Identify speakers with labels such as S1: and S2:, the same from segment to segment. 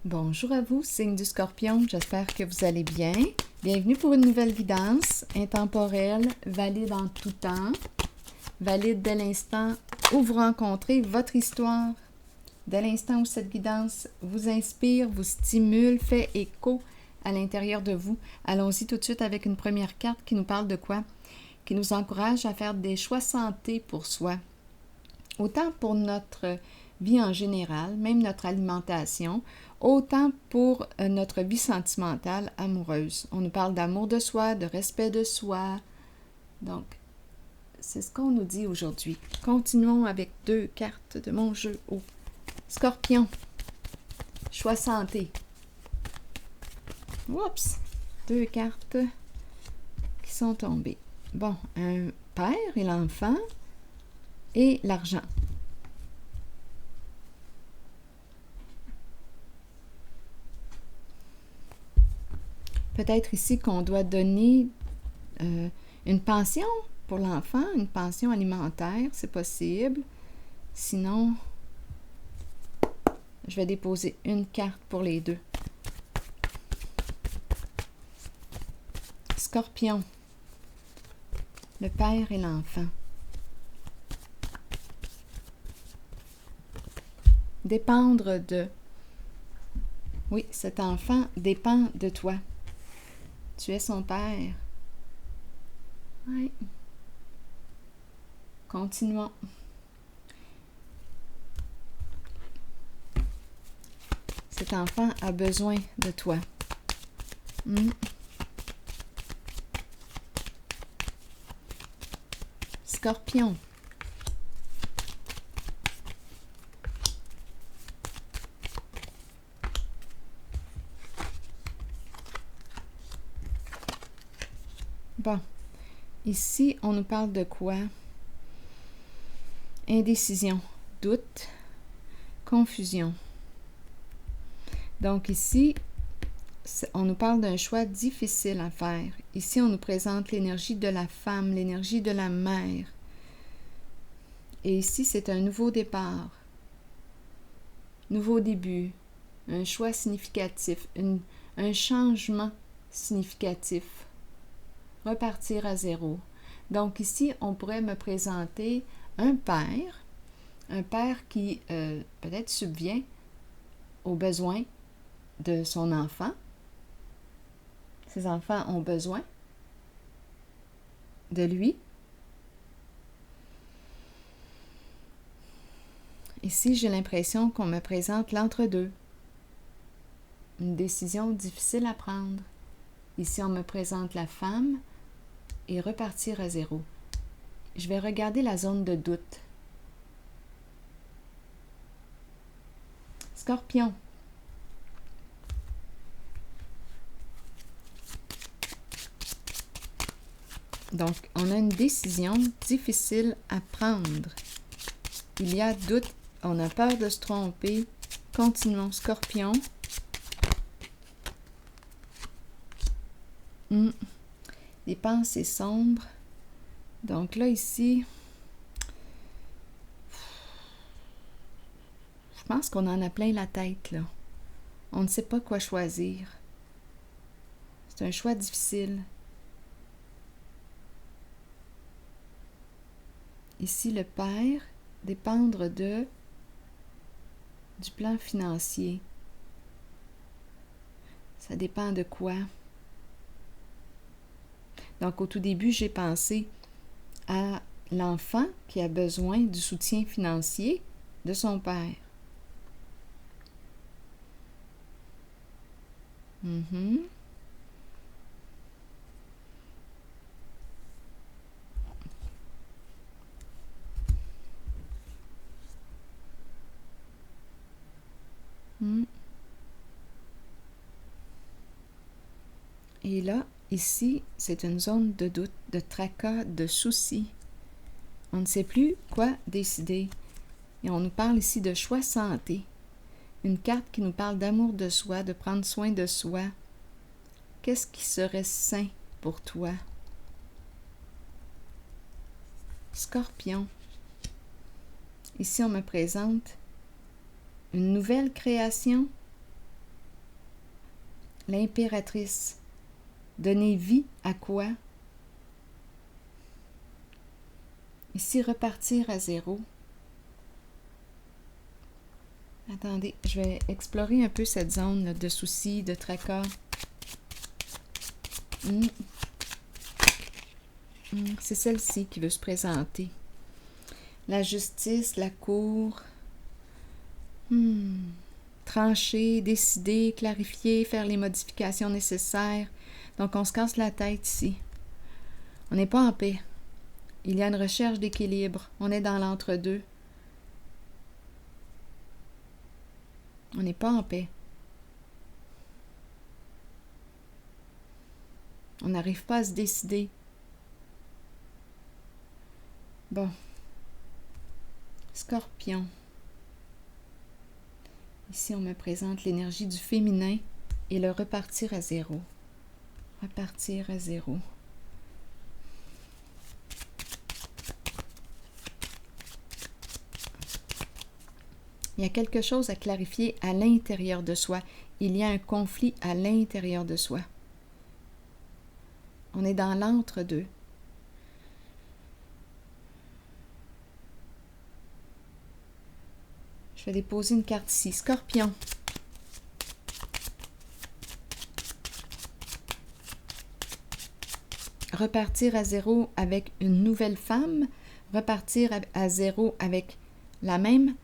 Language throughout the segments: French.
S1: Bonjour à vous, signe du Scorpion, j'espère que vous allez bien. Bienvenue pour une nouvelle guidance intemporelle, valide en tout temps, valide dès l'instant où vous rencontrez votre histoire, dès l'instant où cette guidance vous inspire, vous stimule, fait écho à l'intérieur de vous. Allons-y tout de suite avec une première carte qui nous parle de quoi? Qui nous encourage à faire des choix santé pour soi. Autant pour notre vie en général, même notre alimentation, autant pour notre vie sentimentale, amoureuse. On nous parle d'amour de soi, de respect de soi. Donc, c'est ce qu'on nous dit aujourd'hui. Continuons avec 2 cartes de mon jeu au Scorpion. Choix santé. Oups! 2 cartes qui sont tombées. Bon, un père et l'enfant et l'argent. Peut-être ici qu'on doit donner une pension pour l'enfant, une pension alimentaire, c'est possible. Sinon, je vais déposer une carte pour les deux. Scorpion, le père et l'enfant. Dépendre de. Oui, cet enfant dépend de toi. Tu es son père. Oui. Continuons. Cet enfant a besoin de toi. Scorpion. Bon, ici, on nous parle de quoi? Indécision, doute, confusion. Donc ici, on nous parle d'un choix difficile à faire. Ici, on nous présente l'énergie de la femme, l'énergie de la mère. Et ici, c'est un nouveau départ, nouveau début, un choix significatif, un changement significatif. Repartir à zéro. Donc ici, on pourrait me présenter un père qui peut-être subvient aux besoins de son enfant. Ses enfants ont besoin de lui. Ici, j'ai l'impression qu'on me présente l'entre-deux. Une décision difficile à prendre. Ici, on me présente la femme et repartir à zéro. Je vais regarder la zone de doute. Scorpion. Donc, on a une décision difficile à prendre. Il y a doute, on a peur de se tromper. Continuons, Scorpion. Des pensées sombres. Donc là, ici, je pense qu'on en a plein la tête, là. On ne sait pas quoi choisir. C'est un choix difficile. Ici, le père, dépendre du plan financier. Ça dépend de quoi? Donc, au tout début, j'ai pensé à l'enfant qui a besoin du soutien financier de son père. Et là, ici, c'est une zone de doute, de tracas, de soucis. On ne sait plus quoi décider. Et on nous parle ici de choix santé. Une carte qui nous parle d'amour de soi, de prendre soin de soi. Qu'est-ce qui serait sain pour toi? Scorpion. Ici, on me présente une nouvelle création, l'impératrice. Donner vie à quoi? Ici, repartir à zéro. Attendez, je vais explorer un peu cette zone là, de soucis, de tracas. C'est celle-ci qui veut se présenter. La justice, la cour. Trancher, décider, clarifier, faire les modifications nécessaires. Donc, on se casse la tête ici. On n'est pas en paix. Il y a une recherche d'équilibre. On est dans l'entre-deux. On n'est pas en paix. On n'arrive pas à se décider. Bon. Scorpion. Ici, on me présente l'énergie du féminin et le repartir à zéro. Repartir à zéro. Il y a quelque chose à clarifier à l'intérieur de soi. Il y a un conflit à l'intérieur de soi. On est dans l'entre-deux. Je vais déposer une carte ici. Scorpion. Repartir à zéro avec une nouvelle femme. Repartir à zéro avec la même.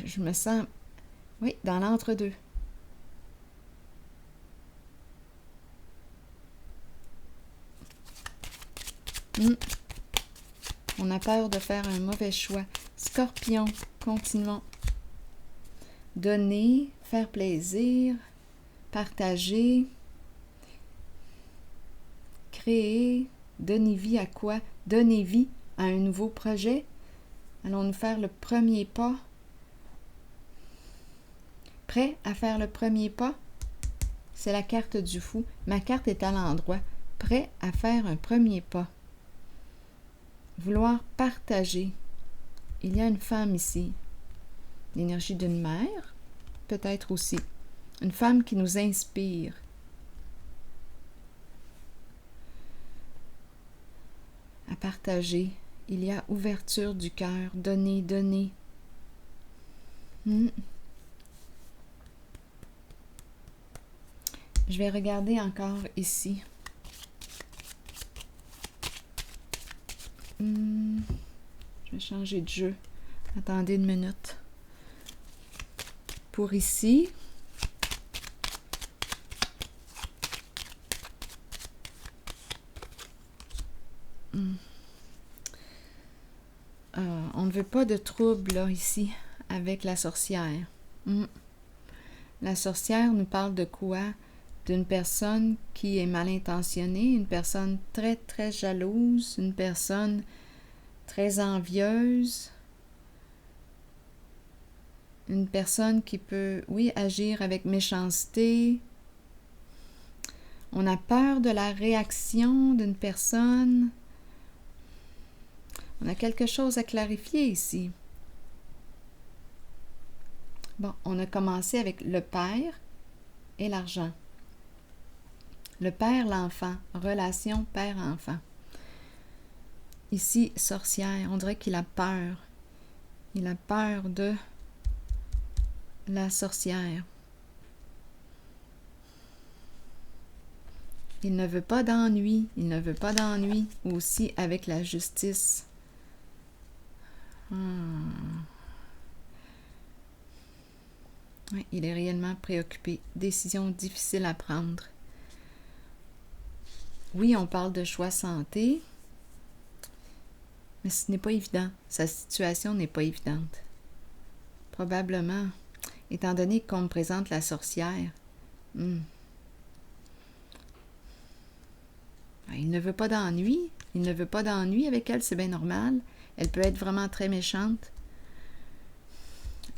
S1: Je me sens, oui, dans l'entre-deux. On a peur de faire un mauvais choix. Scorpion, continuons. Donner, faire plaisir, partager, créer, donner vie à quoi? Donner vie à un nouveau projet. Allons-nous faire le premier pas? Prêt à faire le premier pas? C'est la carte du fou. Ma carte est à l'endroit. Prêt à faire un premier pas. Vouloir partager. Il y a une femme ici. L'énergie d'une mère, peut-être aussi. Une femme qui nous inspire. À partager. Il y a ouverture du cœur. Donner, donner. Je vais regarder encore ici. Je vais changer de jeu. Attendez une minute. Pour ici, on ne veut pas de trouble là, ici, avec la sorcière. La sorcière nous parle de quoi? D'une personne qui est mal intentionnée, une personne très, très jalouse, une personne très envieuse, une personne qui peut, oui, agir avec méchanceté. On a peur de la réaction d'une personne. On a quelque chose à clarifier ici. Bon, on a commencé avec le père et l'argent. Le père, l'enfant. Relation père-enfant. Ici, sorcière. On dirait qu'il a peur. Il a peur de la sorcière. Il ne veut pas d'ennui. Il ne veut pas d'ennui. Aussi avec la justice. Oui, il est réellement préoccupé. Décision difficile à prendre. Oui, on parle de choix santé, mais ce n'est pas évident. Sa situation n'est pas évidente. Probablement, étant donné qu'on me présente la sorcière, il ne veut pas d'ennui. Il ne veut pas d'ennui avec elle, c'est bien normal. Elle peut être vraiment très méchante.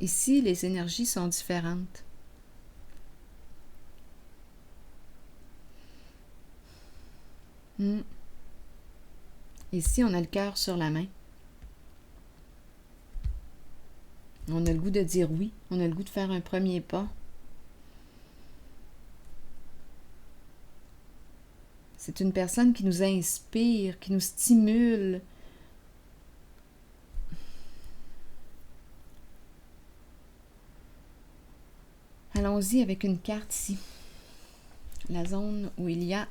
S1: Ici, les énergies sont différentes. Ici, on a le cœur sur la main. On a le goût de dire oui. On a le goût de faire un premier pas. C'est une personne qui nous inspire, qui nous stimule. Allons-y avec une carte ici. La zone où il y a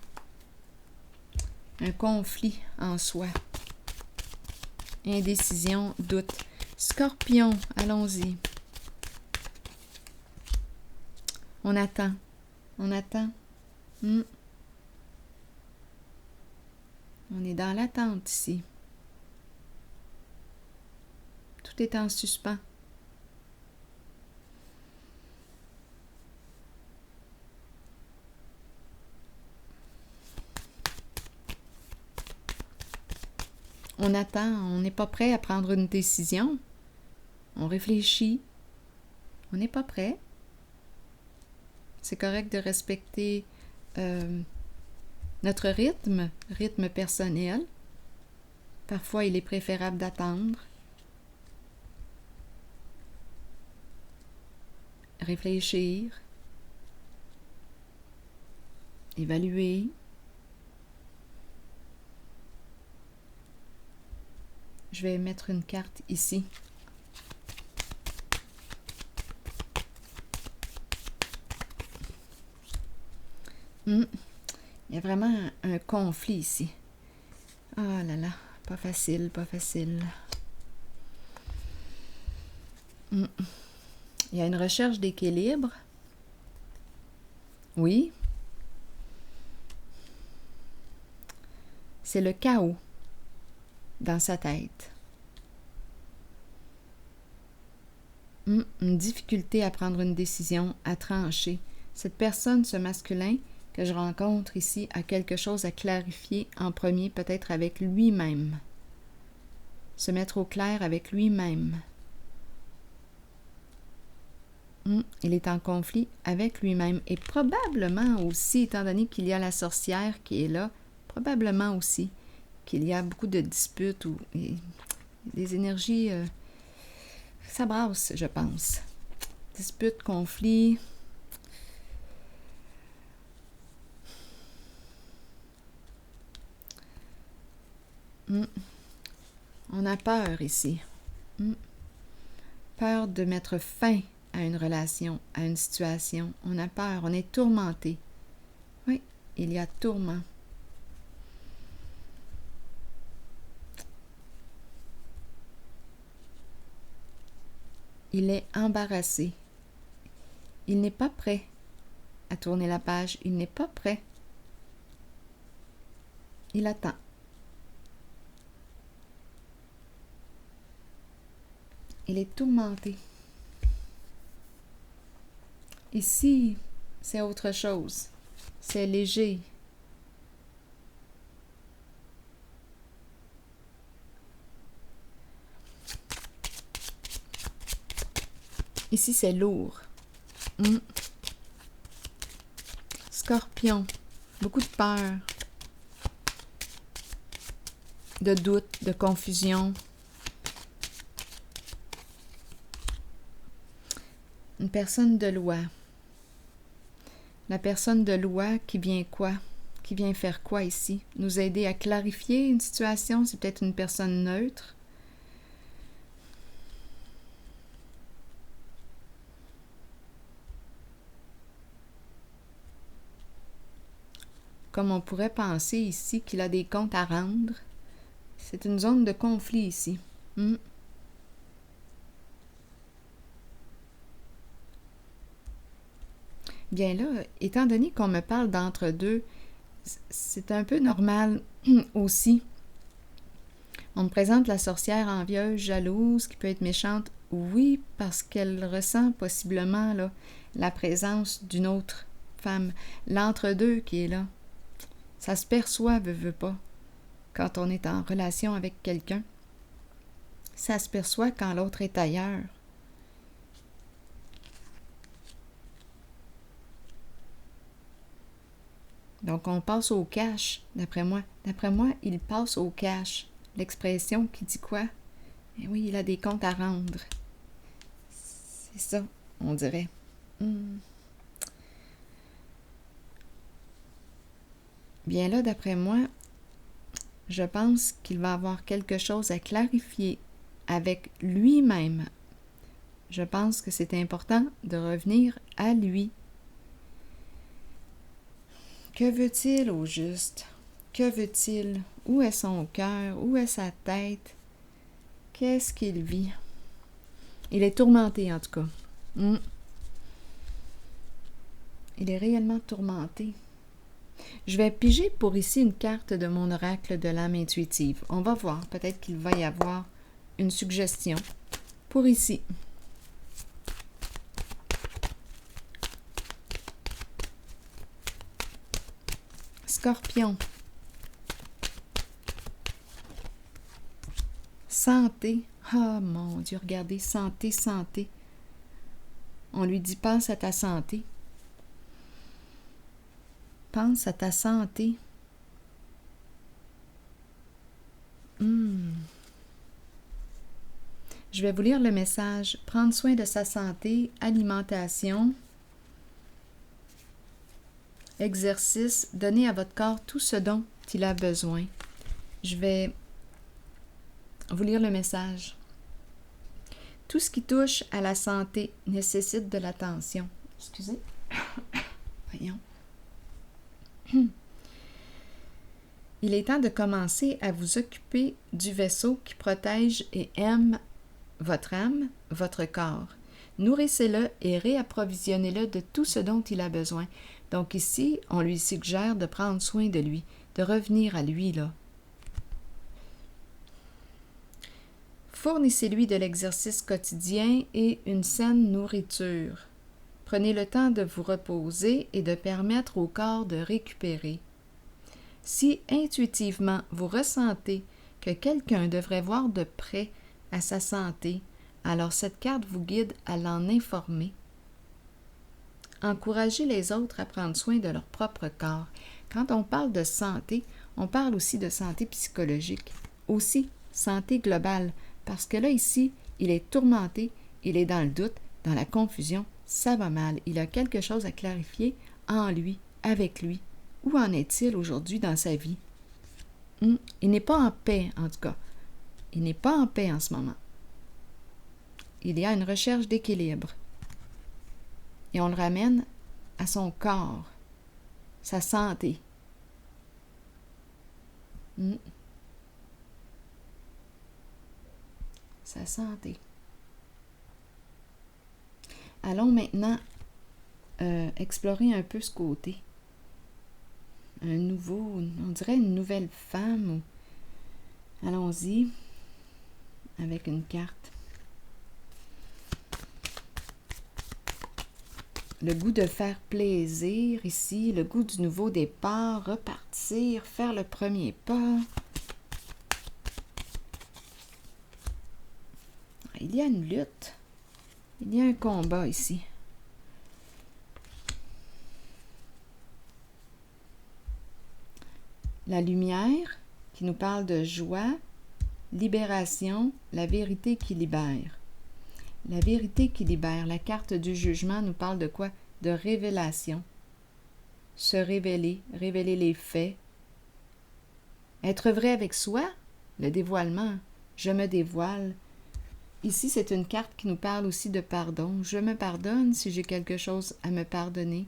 S1: un conflit en soi. Indécision, doute. Scorpion, allons-y. On attend. On attend. On est dans l'attente ici. Tout est en suspens. On attend, on n'est pas prêt à prendre une décision. On réfléchit. On n'est pas prêt. C'est correct de respecter notre rythme personnel. Parfois, il est préférable d'attendre. Réfléchir. Évaluer. Je vais mettre une carte ici. Il y a vraiment un conflit ici. Oh là là, pas facile, pas facile. Il y a une recherche d'équilibre. Oui. C'est le chaos dans sa tête. Une difficulté à prendre une décision, à trancher. Cette personne, ce masculin que je rencontre ici, a quelque chose à clarifier en premier, peut-être avec lui-même. Se mettre au clair avec lui-même. Il est en conflit avec lui-même. Et probablement aussi, étant donné qu'il y a la sorcière qui est là, probablement aussi qu'il y a beaucoup de disputes ou des énergies, ça brasse, je pense. Disputes, conflits. On a peur ici. Peur de mettre fin à une relation, à une situation. On a peur, on est tourmenté. Oui, il y a tourment. Il est embarrassé. Il n'est pas prêt à tourner la page. Il n'est pas prêt. Il attend. Il est tourmenté. Ici, c'est autre chose. C'est léger. Ici, c'est lourd. Scorpion. Beaucoup de peur. De doute, de confusion. Une personne de loi. La personne de loi qui vient quoi? Qui vient faire quoi ici? Nous aider à clarifier une situation? C'est peut-être une personne neutre. Comme on pourrait penser ici qu'il a des comptes à rendre. C'est une zone de conflit ici. Bien là, étant donné qu'on me parle d'entre-deux, c'est un peu normal aussi. On me présente la sorcière envieuse, jalouse, qui peut être méchante. Oui, parce qu'elle ressent possiblement là, la présence d'une autre femme. L'entre-deux qui est là. Ça se perçoit, veut pas, quand on est en relation avec quelqu'un. Ça se perçoit quand l'autre est ailleurs. Donc, on passe au cash, d'après moi. D'après moi, il passe au cash. L'expression qui dit quoi? Eh oui, il a des comptes à rendre. C'est ça, on dirait. Bien là, d'après moi, je pense qu'il va avoir quelque chose à clarifier avec lui-même. Je pense que c'est important de revenir à lui. Que veut-il au juste? Que veut-il? Où est son cœur? Où est sa tête? Qu'est-ce qu'il vit? Il est tourmenté, en tout cas. Il est réellement tourmenté. Je vais piger pour ici une carte de mon oracle de l'âme intuitive. On va voir. Peut-être qu'il va y avoir une suggestion pour ici. Scorpion. Santé. Ah, mon Dieu, regardez, santé, santé. On lui dit, pense à ta santé. Pense à ta santé. Je vais vous lire le message. Prendre soin de sa santé, alimentation, exercice, donner à votre corps tout ce dont il a besoin. Je vais vous lire le message. Tout ce qui touche à la santé nécessite de l'attention. Excusez. Voyons. Il est temps de commencer à vous occuper du vaisseau qui protège et aime votre âme, votre corps. Nourrissez-le et réapprovisionnez-le de tout ce dont il a besoin. Donc ici, on lui suggère de prendre soin de lui, de revenir à lui, là. Fournissez-lui de l'exercice quotidien et une saine nourriture. Prenez le temps de vous reposer et de permettre au corps de récupérer. Si intuitivement vous ressentez que quelqu'un devrait voir de près à sa santé, alors cette carte vous guide à l'en informer. Encouragez les autres à prendre soin de leur propre corps. Quand on parle de santé, on parle aussi de santé psychologique, aussi santé globale, parce que là, ici, il est tourmenté, il est dans le doute, dans la confusion, ça va mal. Il a quelque chose à clarifier en lui, avec lui. Où en est-il aujourd'hui dans sa vie? Il n'est pas en paix, en tout cas. Il n'est pas en paix en ce moment. Il y a une recherche d'équilibre. Et on le ramène à son corps, sa santé. Sa santé. Allons maintenant explorer un peu ce côté. Un nouveau, on dirait une nouvelle femme. Allons-y avec une carte. Le goût de faire plaisir ici, le goût du nouveau départ, repartir, faire le premier pas. Il y a une lutte. Il y a un combat ici. La lumière qui nous parle de joie, libération, la vérité qui libère. La vérité qui libère. La carte du jugement nous parle de quoi? De révélation. Se révéler, révéler les faits. Être vrai avec soi, le dévoilement. Je me dévoile. Ici, c'est une carte qui nous parle aussi de pardon. Je me pardonne si j'ai quelque chose à me pardonner.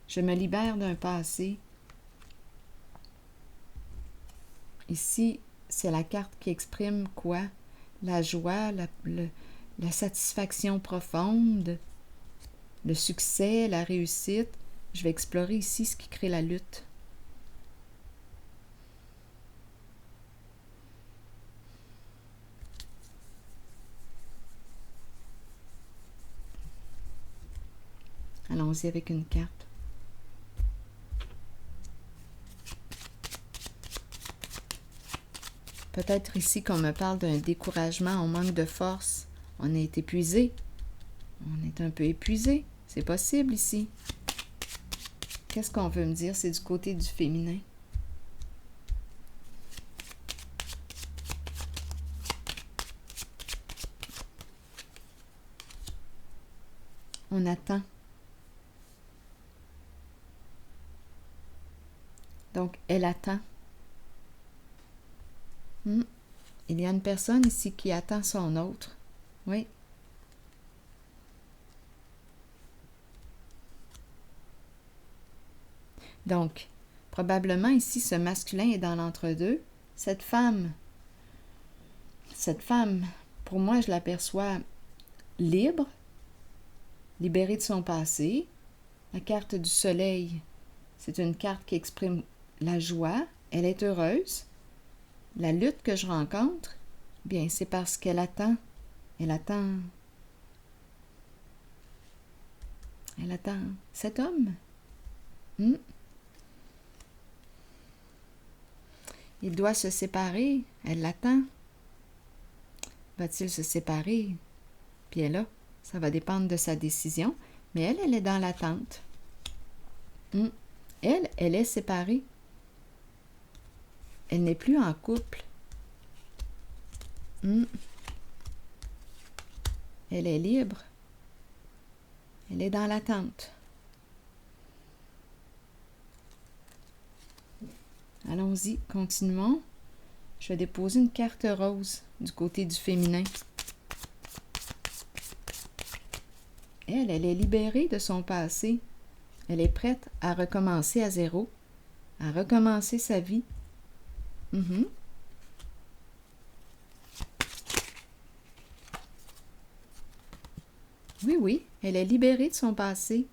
S1: Je me libère d'un passé. Ici, c'est la carte qui exprime quoi? La joie, la satisfaction profonde, le succès, la réussite. Je vais explorer ici ce qui crée la lutte. Allons-y avec une carte. Peut-être ici qu'on me parle d'un découragement, on manque de force, on est épuisé. On est un peu épuisé, c'est possible ici. Qu'est-ce qu'on veut me dire? C'est du côté du féminin. On attend. Donc, elle attend. Il y a une personne ici qui attend son autre. Oui. Donc, probablement ici, ce masculin est dans l'entre-deux. Cette femme, pour moi, je l'aperçois libre, libérée de son passé. La carte du soleil, c'est une carte qui exprime la joie. Elle est heureuse. La lutte que je rencontre, bien, c'est parce qu'elle attend. Elle attend. Elle attend cet homme. Il doit se séparer. Elle l'attend. Va-t-il se séparer? Puis elle est là. Ça va dépendre de sa décision. Mais elle est dans l'attente. Elle est séparée. Elle n'est plus en couple. Elle est libre. Elle est dans l'attente. Allons-y, continuons. Je vais déposer une carte rose du côté du féminin. Elle est libérée de son passé. Elle est prête à recommencer à zéro, à recommencer sa vie. Oui, elle est libérée de son passé.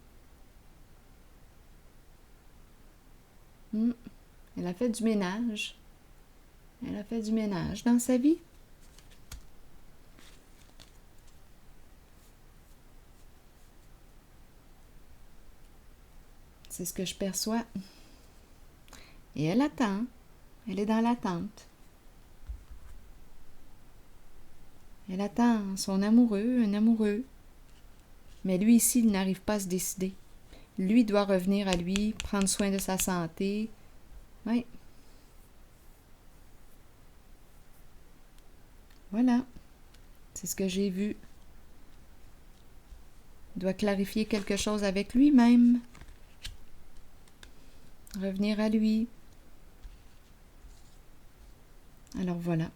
S1: Elle a fait du ménage. Elle a fait du ménage dans sa vie. C'est ce que je perçois. Et elle attend. Elle est dans l'attente. Elle attend son amoureux, un amoureux. Mais lui ici, il n'arrive pas à se décider. Lui doit revenir à lui, prendre soin de sa santé. Oui. Voilà. C'est ce que j'ai vu. Il doit clarifier quelque chose avec lui-même. Revenir à lui. Alors voilà.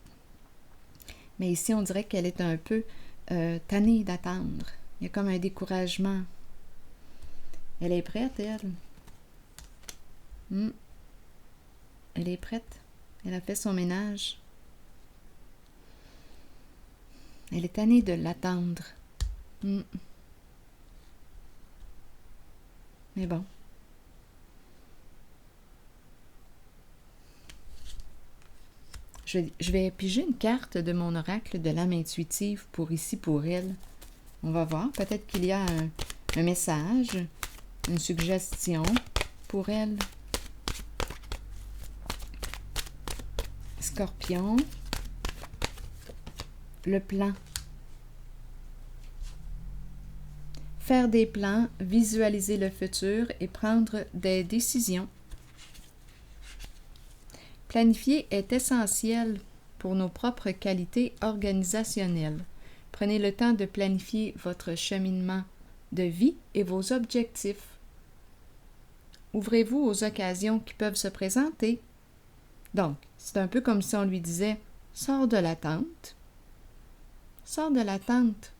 S1: Mais ici, on dirait qu'elle est un peu tannée d'attendre. Il y a comme un découragement. Elle est prête, elle. Elle est prête. Elle a fait son ménage. Elle est tannée de l'attendre. Mais bon. Je vais piger une carte de mon oracle de l'âme intuitive pour ici, pour elle. On va voir. Peut-être qu'il y a un message, une suggestion pour elle. Scorpion. Le plan. Faire des plans, visualiser le futur et prendre des décisions. Planifier est essentiel pour nos propres qualités organisationnelles. Prenez le temps de planifier votre cheminement de vie et vos objectifs. Ouvrez-vous aux occasions qui peuvent se présenter. Donc, c'est un peu comme si on lui disait « Sors de l'attente. Sors de l'attente. »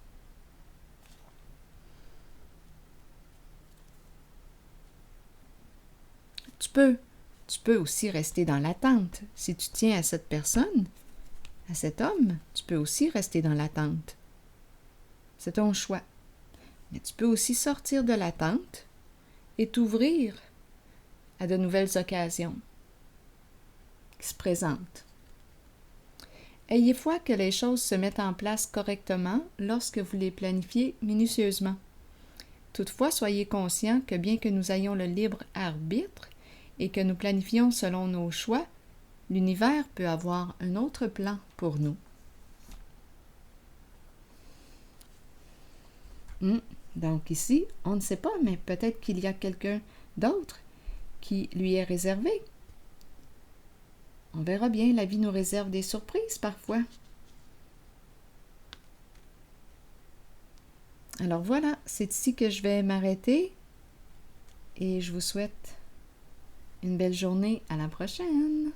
S1: Tu peux aussi rester dans l'attente. Si tu tiens à cette personne, à cet homme, tu peux aussi rester dans l'attente. C'est ton choix. Mais tu peux aussi sortir de l'attente et t'ouvrir à de nouvelles occasions qui se présentent. Ayez foi que les choses se mettent en place correctement lorsque vous les planifiez minutieusement. Toutefois, soyez conscients que bien que nous ayons le libre arbitre et que nous planifions selon nos choix, l'univers peut avoir un autre plan pour nous. Donc ici, on ne sait pas, mais peut-être qu'il y a quelqu'un d'autre qui lui est réservé. On verra bien, la vie nous réserve des surprises parfois. Alors voilà, c'est ici que je vais m'arrêter et je vous souhaite Une belle journée. À la prochaine!